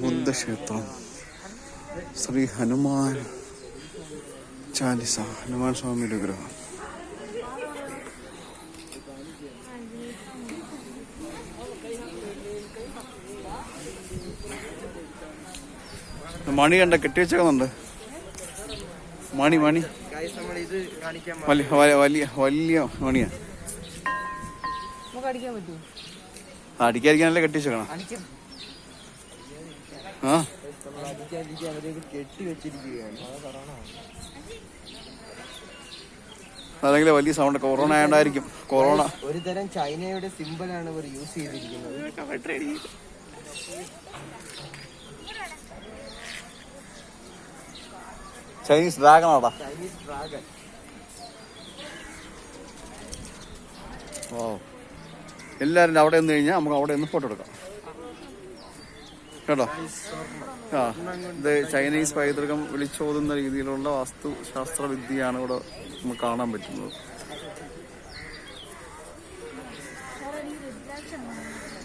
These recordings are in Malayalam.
ബുദ്ധക്ഷേത്രം, ശ്രീ ഹനുമാൻ ചാലിസ, ഹനുമാൻ സ്വാമിയുടെ വിഗ്രഹം. മണി കണ്ട കെട്ടിവെച്ചേക്കുന്നുണ്ട്. മണി വലിയ മണിയാ. അടിക്കാതിരിക്കാനല്ലേ കെട്ടിവെച്ചേക്കണം. അല്ലെങ്കിൽ വലിയ സൗണ്ട്. കൊറോണ ആയതുകൊണ്ടായിരിക്കും. കൊറോണ ഒരു തരം ചൈനയുടെ സിമ്പിളാണ് ഇവർ യൂസ് ചെയ്തിരിക്കുന്നത്. ചൈനീസ് ഡ്രാഗൺ ആടാ. Chinese dragon. ഓ, എല്ലാവരും അവിടെ നിന്ന് കഴിഞ്ഞാൽ നമുക്ക് അവിടെ നിന്ന് ഫോട്ടോ എടുക്കാം കേട്ടോ. ഇത് ചൈനീസ് പൈതൃകം വിളിച്ചോതുന്ന രീതിയിലുള്ള വാസ്തുശാസ്ത്ര വിദ്യയാണ് ഇവിടെ നമുക്ക് കാണാൻ പറ്റുന്നത്.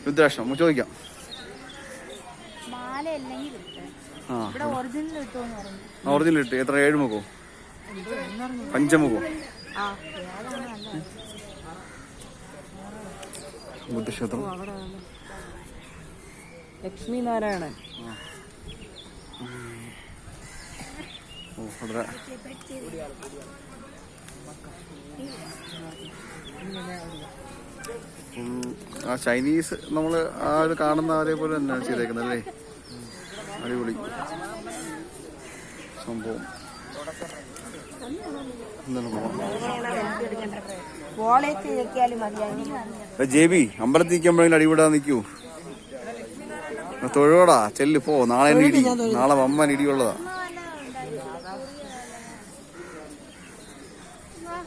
രുദ്രാക്ഷം നമുക്ക് ചോദിക്കാം. ഒറിജിനൽ ഇട്ട് എത്ര? 7 മുഖോ 5 മുഖോ? ബുദ്ധക്ഷേത്രം, ലക്ഷ്മി നാരായണൻ. ആ ചൈനീസ് നമ്മള് ആ ഒരു കാണുന്ന അതേപോലെ തന്നെ ചെയ്തേക്കുന്നത് അല്ലേ? അടിപൊളി സംഭവം. ജെബി അമ്പലത്തിൽ നിൽക്കുമ്പോഴെങ്കിലും അടിവിടാൻ നിൽക്കൂ. തൊഴുവടാ, ചെല്ലു പോ. നാളെ ഇടി, നാളെ വമ്മാൻ ഇടിയുള്ളതാ.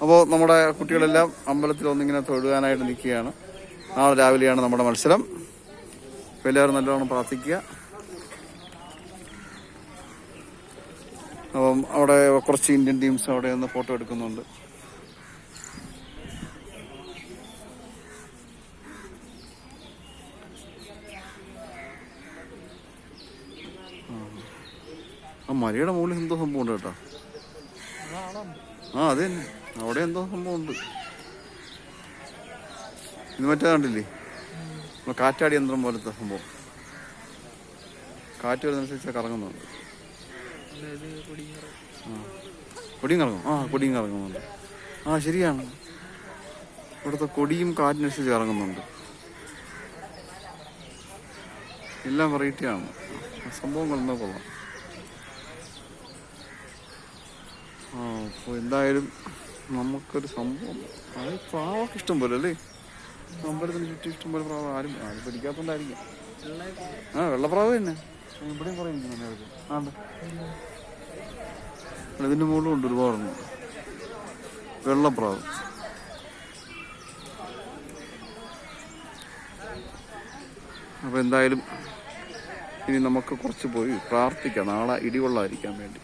അപ്പോൾ നമ്മുടെ കുട്ടികളെല്ലാം അമ്പലത്തിൽ ഒന്നിങ്ങനെ തൊഴുകാനായിട്ട് നിൽക്കുകയാണ്. നാളെ രാവിലെയാണ് നമ്മുടെ മത്സരം. എല്ലാവരും നല്ലോണം പ്രാർത്ഥിക്കുക. അപ്പം അവിടെ കുറച്ച് ഇന്ത്യൻ ടീംസ് അവിടെ നിന്ന് ഫോട്ടോ എടുക്കുന്നുണ്ട്. ആ മലയുടെ മുകളിൽ എന്തോ സംഭവം ഉണ്ട് കേട്ടോ. അത് തന്നെ, അവിടെ എന്തോ സംഭവം ഉണ്ട്. ഇത് മറ്റേ കണ്ടില്ലേ, കാറ്റാടി യന്ത്രം പോലത്തെ സംഭവം. കാറ്റ് വരുന്നതനുസരിച്ച് കറങ്ങുന്നുണ്ട്. കൊടിയും കറങ്ങും. കൊടിയും കറങ്ങുന്നുണ്ട്. ശരിയാണ്, ഇവിടുത്തെ കൊടിയും കാറ്റിനനുസരിച്ച് കറങ്ങുന്നുണ്ട്. എല്ലാം വെറൈറ്റിയാണ്. സംഭവങ്ങൾ എന്താ കൊള്ളാം. അപ്പോൾ എന്തായാലും നമുക്കൊരു സംഭവം, അത് പ്രാവൊക്കെ ഇഷ്ടം പോലെ അല്ലേ? അമ്പലത്തിന് ചുറ്റും ഇഷ്ടം പോലെ പ്രാവ്. ആരും പിടിക്കാത്തോണ്ടായിരിക്കും. വെള്ളപ്രാവ് തന്നെ ഇവിടെയും കുറേ ഇരിക്കുന്നു. ഇതിന്റെ മുകളിലും ഉണ്ട് ഒരുപാടുണ്ട് വെള്ളപ്രാവ്. അപ്പൊ എന്തായാലും ഇനി നമുക്ക് കുറച്ച് പോയി പ്രാർത്ഥിക്കാം, നാളെ ഇടികൊള്ളാതിരിക്കാൻ വേണ്ടി.